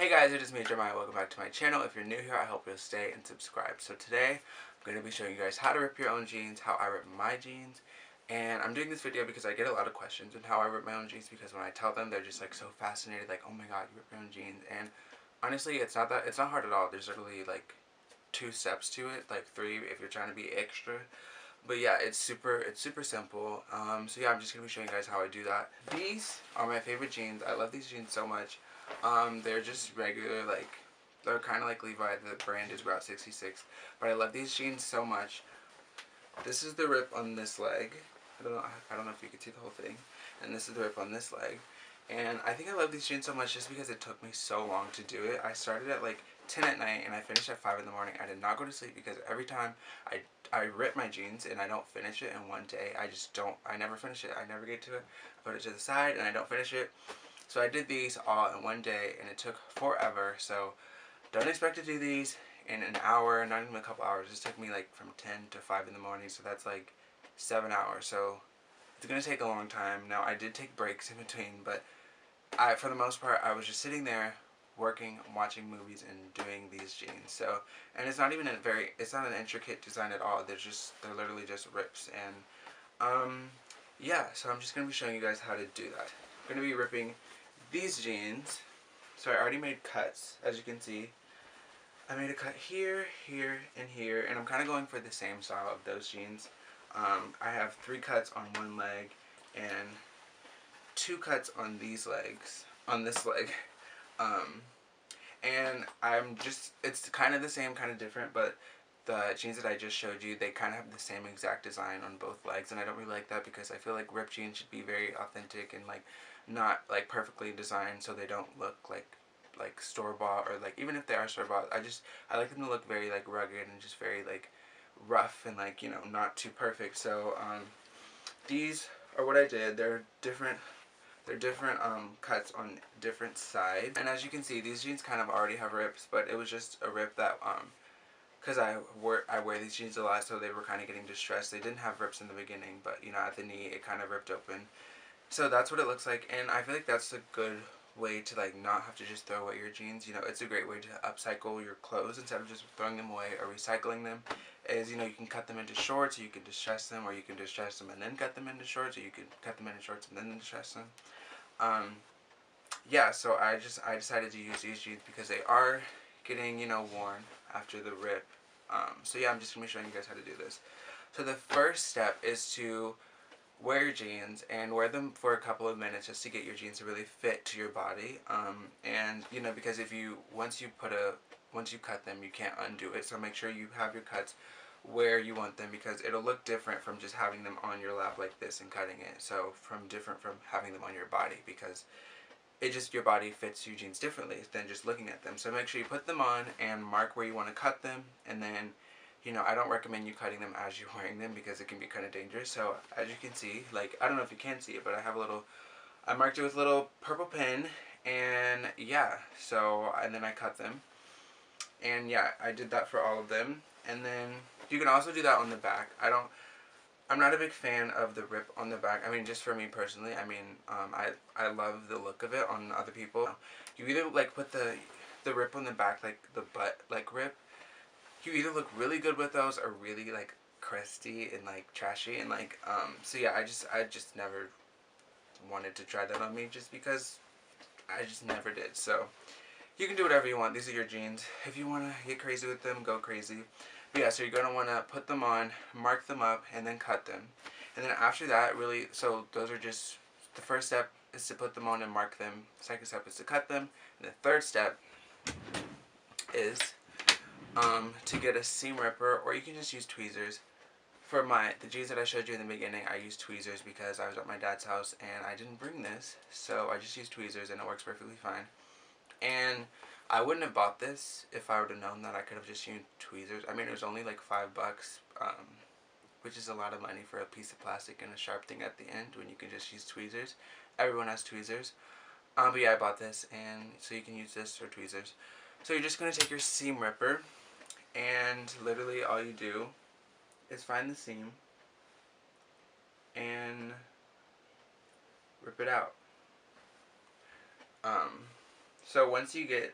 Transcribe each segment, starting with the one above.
Hey guys, it is me, Jeremiah. Welcome back to my channel. If you're new here, I hope you'll stay and subscribe. So today, I'm going to be showing you guys how to rip your own jeans, how I rip my jeans. And I'm doing this video because I get a lot of questions on how I rip my own jeans, because when I tell them, they're just like so fascinated, like, oh my god, you rip your own jeans. And honestly, it's not hard at all. There's literally like 2 steps to it, like 3 if you're trying to be extra. But yeah, it's super simple. So yeah, I'm just gonna be showing you guys how I do that. These are my favorite jeans. I love these jeans so much. They're just regular, like, they're kind of like Levi. The brand is Route 66, but I love these jeans so much. This is the rip on this leg. I don't know if you can see the whole thing. And this is the rip on this leg. And I think I love these jeans so much just because it took me so long to do it. I started at like 10 at night and I finished at 5 in the morning. I did not go to sleep because every time I rip my jeans and I don't finish it in one day, I never finish it. I never get to it. I put it to the side and I don't finish it. So I did these all in one day and it took forever. So don't expect to do these in an hour, not even a couple hours. This took me like from 10 to 5 in the morning, so that's like 7 hours. So it's going to take a long time. Now, I did take breaks in between, but for the most part, I was just sitting there working, watching movies, and doing these jeans. So, and it's not even it's not an intricate design at all. They're literally just rips. And, yeah, so I'm just going to be showing you guys how to do that. I'm going to be ripping these jeans. So I already made cuts, as you can see. I made a cut here, here, and here, and I'm kind of going for the same style of those jeans. I have 3 cuts on one leg and 2 cuts on these legs, on this leg. And it's kind of the same, kind of different, but the jeans that I just showed you, they kind of have the same exact design on both legs, and I don't really like that because I feel like ripped jeans should be very authentic and like not like perfectly designed, so they don't look like store-bought, or like even if they are store-bought, I like them to look very like rugged and just very like rough and like, you know, not too perfect. So these are what I did. They're different cuts on different sides, and as you can see, these jeans kind of already have rips, but it was just a rip that because I wear these jeans a lot, so they were kind of getting distressed. They didn't have rips in the beginning, but you know, at the knee it kind of ripped open. So that's what it looks like, and I feel like that's a good way to like not have to just throw away your jeans. You know, it's a great way to upcycle your clothes instead of just throwing them away or recycling them. Is, you know, you can cut them into shorts, or you can distress them, or you can distress them and then cut them into shorts, or you can cut them into shorts and then distress them. Yeah, so I decided to use these jeans because they are getting, you know, worn after the rip. So yeah, I'm just gonna be showing you guys how to do this. So the first step is to wear your jeans and wear them for a couple of minutes just to get your jeans to really fit to your body. And you know, because once you cut them, you can't undo it. So make sure you have your cuts where you want them, because it'll look different from just having them on your lap like this and cutting it. So different from having them on your body, because your body fits your jeans differently than just looking at them. So make sure you put them on and mark where you want to cut them, and then, you know, I don't recommend you cutting them as you're wearing them because it can be kind of dangerous. So as you can see, like, I don't know if you can see it, but I marked it with a little purple pen, and yeah, and then I cut them. And yeah, I did that for all of them. And then you can also do that on the back. I'm not a big fan of the rip on the back. I mean, just for me personally, I mean, I love the look of it on other people. You either like put the rip on the back, like the butt like rip. You either look really good with those or really like crusty and like trashy, and like so yeah, I just never wanted to try that on me just because I just never did. So you can do whatever you want. These are your jeans. If you want to get crazy with them, go crazy. But yeah, so you're going to want to put them on, mark them up, and then cut them. And then after that, really, so those are just, the first step is to put them on and mark them. Second step is to cut them. And the third step is to get a seam ripper, or you can just use tweezers. For the jeans that I showed you in the beginning, I used tweezers because I was at my dad's house and I didn't bring this. So I just used tweezers and it works perfectly fine. And I wouldn't have bought this if I would have known that I could have just used tweezers. I mean, it was only like $5, which is a lot of money for a piece of plastic and a sharp thing at the end when you can just use tweezers. Everyone has tweezers. But yeah, I bought this, and so you can use this or tweezers. So you're just going to take your seam ripper, and literally all you do is find the seam and rip it out. So once you get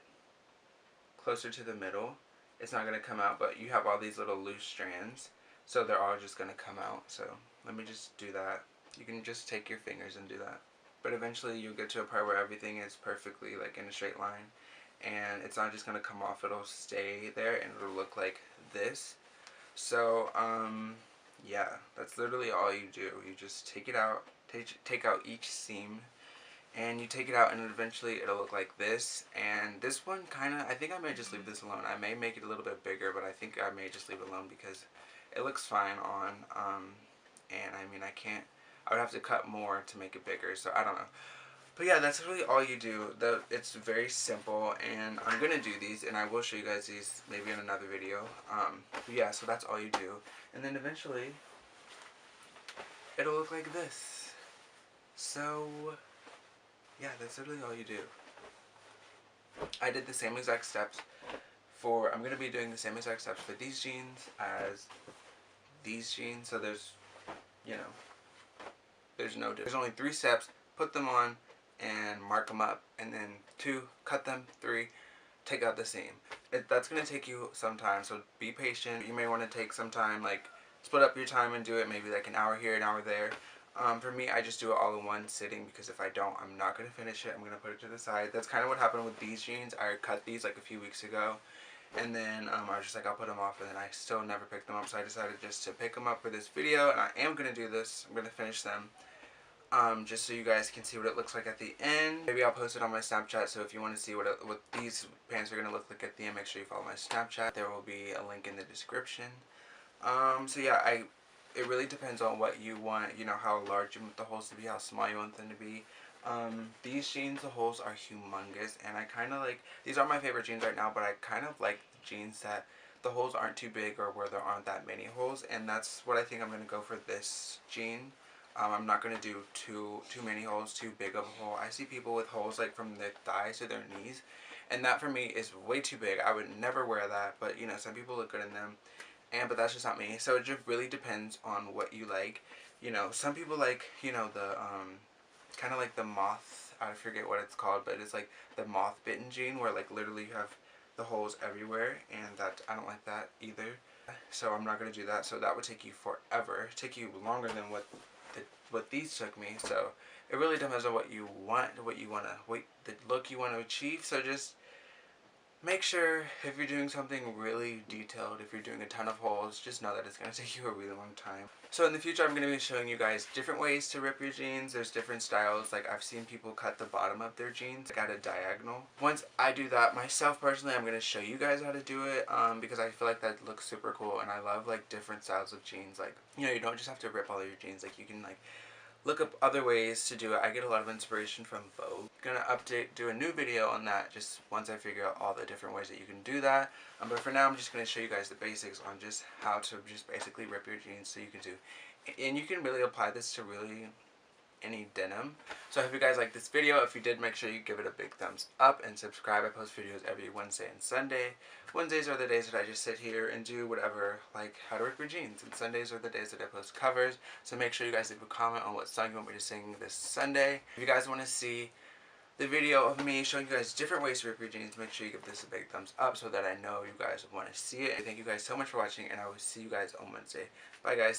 closer to the middle, it's not going to come out, but you have all these little loose strands, so they're all just going to come out. So let me just do that. You can just take your fingers and do that. But eventually you'll get to a part where everything is perfectly like in a straight line, and it's not just going to come off, it'll stay there and it'll look like this. So yeah, that's literally all you do. You just take it out, take out each seam, and you take it out, and eventually it'll look like this. And this one I think I may just leave this alone. I may make it a little bit bigger, but I think I may just leave it alone because it looks fine on, and I mean, I would have to cut more to make it bigger, so I don't know. But yeah, that's really all you do. It's very simple, and I'm going to do these, and I will show you guys these maybe in another video. But yeah, so that's all you do. And then eventually, it'll look like this. So, yeah, that's literally all you do. I did the same exact steps I'm going to be doing the same exact steps for these jeans as these jeans. So there's, you know, there's only 3 steps. Put them on and mark them up, and then 2, cut them, 3, take out the seam. That's going to take you some time, so be patient. You may want to take some time, like split up your time and do it maybe like an hour here, an hour there. For me, I just do it all in one sitting, because if I don't, I'm not going to finish it. I'm going to put it to the side. That's kind of what happened with these jeans. I cut these like a few weeks ago, and then I was just like, I'll put them off, and then I still never picked them up, so I decided just to pick them up for this video, and I am going to do this. I'm going to finish them. Just so you guys can see what it looks like at the end. Maybe I'll post it on my Snapchat, so if you want to see what these pants are going to look like at the end, make sure you follow my Snapchat. There will be a link in the description. So yeah, it really depends on what you want, you know, how large you want the holes to be, how small you want them to be. These jeans, the holes are humongous, and I kind of like, these are my favorite jeans right now, but I kind of like jeans that the holes aren't too big, or where there aren't that many holes, and that's what I think I'm going to go for this jean. I'm not going to do too many holes, too big of a hole. I see people with holes like from their thighs to their knees, and that for me is way too big. I would never wear that, but you know, some people look good in them, but that's just not me. So it just really depends on what you like. You know, some people like, you know, the kind of like the moth, I forget what it's called, but it's like the moth bitten jean, where like literally you have the holes everywhere, and that I don't like that either. So I'm not going to do that. So that would take you forever, take you longer than what these took me. So it really depends on what you want, the look you want to achieve. So just make sure, if you're doing something really detailed, if you're doing a ton of holes, just know that it's going to take you a really long time. So in the future, I'm going to be showing you guys different ways to rip your jeans. There's different styles. Like, I've seen people cut the bottom of their jeans like at a diagonal. Once I do that myself personally, I'm going to show you guys how to do it, because I feel like that looks super cool, and I love like different styles of jeans. Like, you know, you don't just have to rip all of your jeans. Like, you can like look up other ways to do it. I get a lot of inspiration from Vogue. Gonna do a new video on that just once I figure out all the different ways that you can do that. But for now, I'm just gonna show you guys the basics on just how to just basically rip your jeans, so you can do. And you can really apply this to really any denim. So I hope you guys like this video. If you did, make sure you give it a big thumbs up and subscribe. I post videos every Wednesday and Sunday. Wednesdays are the days that I just sit here and do whatever, like how to rip your jeans, and Sundays are the days that I post covers. So make sure you guys leave a comment on what song you want me to sing this Sunday. If you guys want to see the video of me showing you guys different ways to rip your jeans, make sure you give this a big thumbs up so that I know you guys want to see it. And thank you guys so much for watching, and I will see you guys on Wednesday. Bye guys.